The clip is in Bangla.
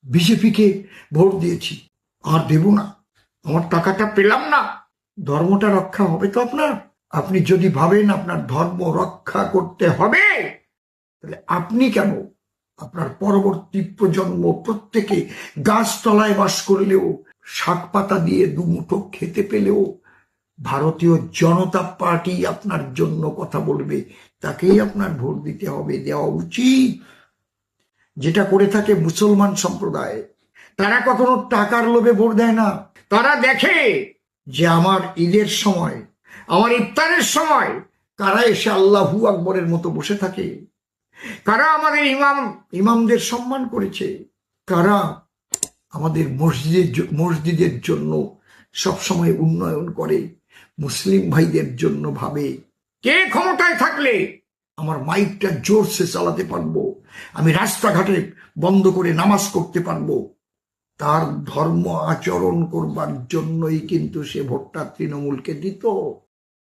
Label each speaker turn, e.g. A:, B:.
A: বিজেপিকে ভোট দিয়েছি, আর দেব না, আমার টাকাটা পেলাম না, ধর্মটা রক্ষা হবে তো আপনার? আপনি যদি ভাবেন আপনার ধর্ম রক্ষা করতে হবে, তাহলে আপনি কেন আপনার পরবর্তী প্রজন্ম প্রত্যেকে গাছতলায় বাস করলেও, শাক পাতা দিয়ে দুমুঠো খেতে পেলেও ভারতীয় জনতা পার্টি আপনার জন্য কথা বলবে, তাকেই আপনার ভোট দিতে হবে, দেওয়া উচিত। যেটা করে থাকে মুসলমান সম্প্রদায়, তারা কখনো টাকার লোভে ভোট দেয় না। তারা দেখে যে আমার ঈদের সময়, আমার ইফতারের সময় কারা এসে আল্লাহু আকবরের মতো বসে থাকে, কারা আমাদের ইমামদের সম্মান করেছে, কারা আমাদের মসজিদের জন্য সবসময় উন্নয়ন করে, মুসলিম ভাইদের জন্য ভাবে। কে ক্ষমতায় থাকলে আমার মাইকটা জোরসে চালাতে পারবো, আমি রাস্তাঘাটে বন্ধ করে নামাজ করতে পারবো, তার ধর্ম আচরণ করবার জন্যই কিন্তু সে ভোটটা তৃণমূলকে দিত।